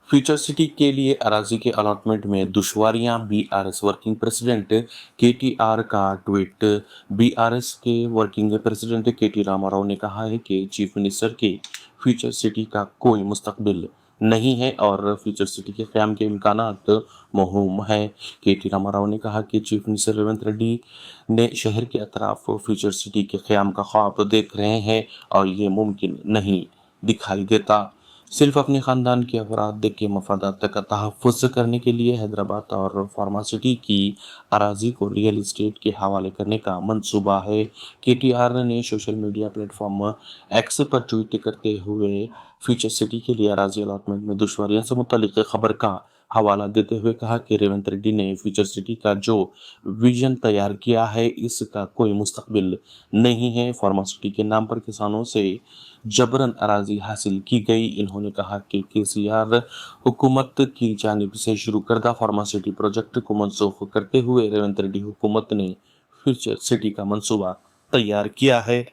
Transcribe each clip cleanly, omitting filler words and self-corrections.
Future city के लिए अराजी के अलॉटमेंट में दुश्वारियां, बीआरएस वर्किंग प्रेसिडेंट केटीआर का ट्वीट। बीआरएस के वर्किंग प्रेसिडेंट केटी रामाराव ने कहा है कि चीफ मिनिस्टर के फ्यूचर सिटी का कोई मुस्तकबिल नहीं है और फ्यूचर सिटी के क़याम के इम्कानात मौहूम है। केटी रामाराव ने कहा कि चीफ मिनिस्टर रेवंत रेड्डी ने शहर के अतराफ फ्यूचर सिटी के क़याम का ख्वाब देख रहे हैं और ये मुमकिन नहीं दिखाई देता। सिर्फ अपने ख़ानदान के अफराद के मफादात का तहफ़्फ़ुज़ करने के लिए हैदराबाद और फार्मासिटी की अराज़ी को रियल इस्टेट के हवाले करने का मंसूबा है। केटीआर ने सोशल मीडिया प्लेटफॉर्म एक्स पर ट्वीट करते हुए फ्यूचर सिटी के लिए अराज़ी अलॉटमेंट में दुश्वारियों से मुतल्लिक़ खबर का हवाला देते हुए कहा कि रेवंत रेड्डी ने फ्यूचर सिटी का जो विजन तैयार किया है इसका कोई मुस्तकबिल नहीं है। फार्मासिटी के नाम पर किसानों से जबरन अराजी हासिल की गई। इन्होंने कहा कि केसीआर हुकूमत की जानिब से शुरू करदा फार्मासिटी प्रोजेक्ट को मनसूख करते हुए रेवंत रेड्डी हुकूमत ने फ्यूचर सिटी का मंसूबा तैयार किया है।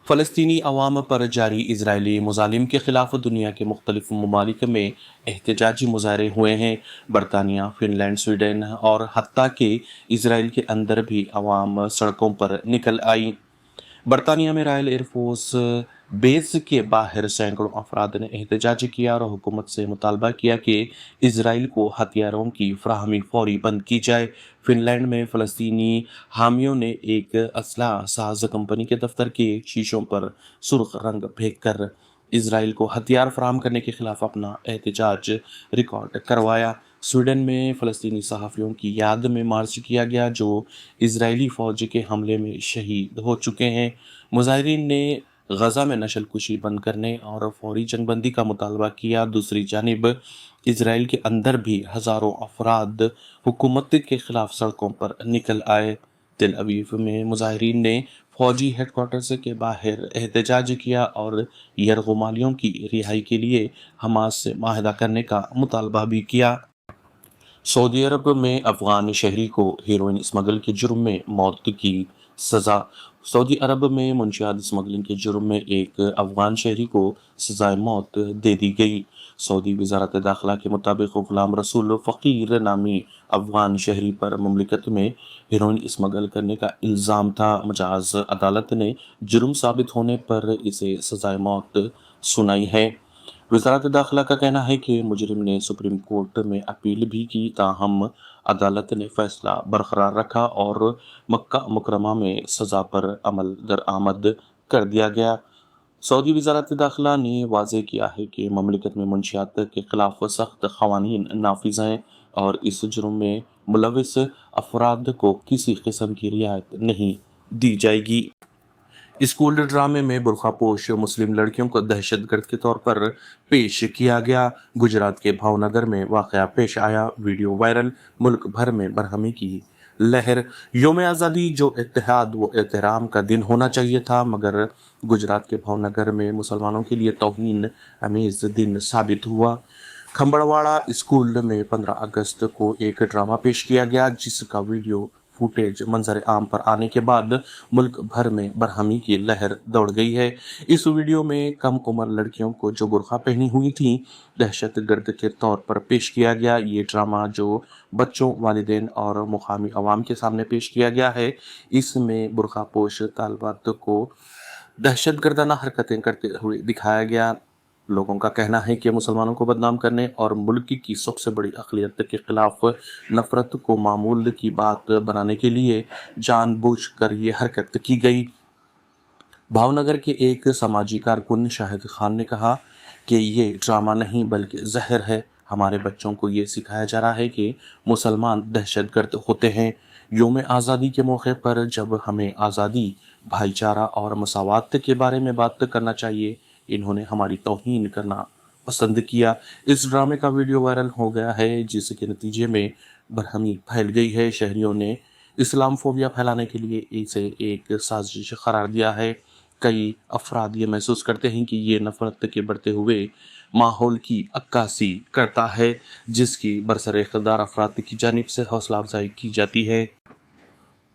फ़लस्तीनी अवाम पर जारी इजरायली मुजालिम के खिलाफ दुनिया के मुख्तलिफ ममालिक में एहतजाजी मुजाहरे हुए हैं। बरतानिया, फिनलैंड, स्वीडन और हत्ता के इसराइल के अंदर भी अवाम सड़कों पर निकल आई। बरतानिया में रॉयल एयरफोर्स बेस के बाहर सैकड़ों अफराद ने एहतजाज किया और हुकूमत से मुतालबा किया कि इसराइल को हथियारों की फ्राहमी फौरी बंद की जाए। फिनलैंड में फ़लस्तीनी हामियों ने एक असलाह साज कंपनी के दफ्तर के शीशों पर सुर्ख रंग फेंक कर इसराइल को हथियार फराहम करने के खिलाफ अपना एहतजाज रिकॉर्ड करवाया। स्वीडन में फ़लस्तीनी सहाफ़ियों की याद में मार्च किया गया जो इजरायली फ़ौज के हमले में शहीद हो चुके हैं। मुजाहिरीन ने गज़ा में नस्ल कुशी बंद करने और फौरी जंगबंदी का मुतालबा किया। दूसरी जानिब इसराइल के अंदर भी हज़ारों अफराद हुकूमत के ख़िलाफ़ सड़कों पर निकल आए। तेल अवीव में मुजाहिरीन ने फौजी हेडक्वार्टर्स के बाहर एहतजाज किया और यरगुमालियों की रिहाई के लिए हमास से माहिदा करने का मुतालबा भी किया। सऊदी अरब में अफगान शहरी को हेरोइन स्मगल के जुर्म में मौत की सज़ा। सऊदी अरब में मुंशियात स्मगलिंग के जुर्म में एक अफगान शहरी को सज़ाए मौत दे दी गई। सऊदी वज़ारत दाखिला के मुताबिक ग़ुलाम रसूल फ़कीर नामी अफगान शहरी पर मुमलिकत में हेरोइन स्मगल करने का इल्ज़ाम था। मजाज अदालत ने जुर्म साबित होने पर इसे सज़ाए मौत सुनाई है। वज़ारत दाखिला का कहना है कि मुजरिम ने सुप्रीम कोर्ट में अपील भी की, ताहम अदालत ने फैसला बरकरार रखा और मक्का मुकरमा में सज़ा पर अमल दरआमद कर दिया गया। सऊदी वज़ारत दाखिला ने वाज़ेह किया है कि ममलिकत में मुंशियात के खिलाफ सख्त क़वानीन नाफिज़ हैं और इस जुर्म में मुलविस अफराद को किसी किस्म की रियायत नहीं दी जाएगी। स्कूल ड्रामे में बुर्खापोश मुस्लिम लड़कियों को दहशतगर्द के तौर पर पेश किया गया। गुजरात के भावनगर में वाक़या पेश आया, वीडियो वायरल, मुल्क भर में बरहमी की लहर। यौम आज़ादी जो इत्तेहाद व एहतराम का दिन होना चाहिए था, मगर गुजरात के भावनगर में मुसलमानों के लिए तौहीन अमेज़ दिन साबित हुआ। खंबड़वाड़ा स्कूल में 15 अगस्त को एक ड्रामा पेश किया गया जिसका वीडियो फुटेज मंजर आम पर आने के बाद मुल्क भर में बरहमी की लहर दौड़ गई है। इस वीडियो में कम उम्र लड़कियों को जो बुर्का पहनी हुई थी दहशतगर्द के तौर पर पेश किया गया। ये ड्रामा जो बच्चों, वालिदैन और मुकामी अवाम के सामने पेश किया गया है, इसमें बुर्कापोश तालिबात को दहशतगर्दाना हरकतें करते हुए दिखाया गया। लोगों का कहना है कि मुसलमानों को बदनाम करने और मुल्क की सबसे बड़ी अक़लियत के खिलाफ नफ़रत को मामूल की बात बनाने के लिए जानबूझकर ये हरकत की गई। भावनगर के एक समाजी कारकुन शाहिद खान ने कहा कि ये ड्रामा नहीं बल्कि जहर है। हमारे बच्चों को ये सिखाया जा रहा है कि मुसलमान दहशतगर्द होते हैं। यौम आज़ादी के मौके पर जब हमें आज़ादी, भाईचारा और मसावत के बारे में बात करना चाहिए, इन्होंने हमारी तौहीन करना पसंद किया। इस ड्रामे का वीडियो वायरल हो गया है जिसके नतीजे में बरहमी फैल गई है। शहरियों ने इस्लाम फोबिया फैलाने के लिए इसे एक साजिश करार दिया है। कई अफराद ये महसूस करते हैं कि ये नफ़रत के बढ़ते हुए माहौल की अक्कासी करता है जिसकी बरसर इक़्तिदार अफराद की जानिब से हौसला अफजाई की जाती है।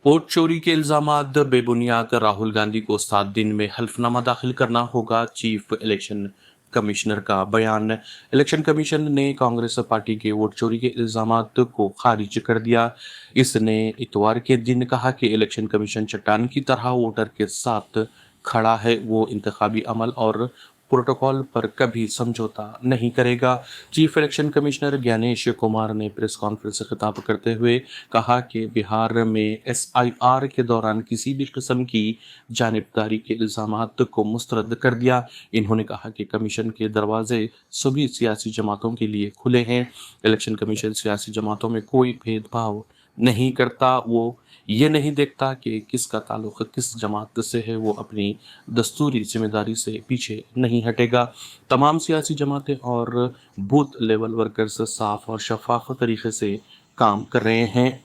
वोट चोरी के इल्ज़ामात बेबुनियाद, राहुल गांधी को 7 दिन में हल्फनामा दाखिल करना होगा, चीफ इलेक्शन कमिश्नर का बयान। इलेक्शन कमीशन ने कांग्रेस पार्टी के वोट चोरी के इल्जामात को खारिज कर दिया। इसने इतवार के दिन कहा कि इलेक्शन कमीशन चट्टान की तरह वोटर के साथ खड़ा है। वो इंतखाबी अमल और प्रोटोकॉल पर कभी समझौता नहीं करेगा। Chief election commissioner Gyanesh Kumar ने प्रेस कॉन्फ्रेंस से खिताब करते हुए कहा कि बिहार में एसआईआर के दौरान किसी भी किस्म की जानिबदारी के इल्जामात को मुस्तरद कर दिया। इन्होंने कहा कि कमीशन के दरवाजे सभी सियासी जमातों के लिए खुले हैं। इलेक्शन कमीशन सियासी जमातों में कोई भेदभाव नहीं करता। वो ये नहीं देखता कि किसका ताल्लुक किस जमात से है। वो अपनी दस्तूरी जिम्मेदारी से पीछे नहीं हटेगा। तमाम सियासी जमातें और बूथ लेवल वर्कर्स साफ और शफाफ तरीके से काम कर रहे हैं।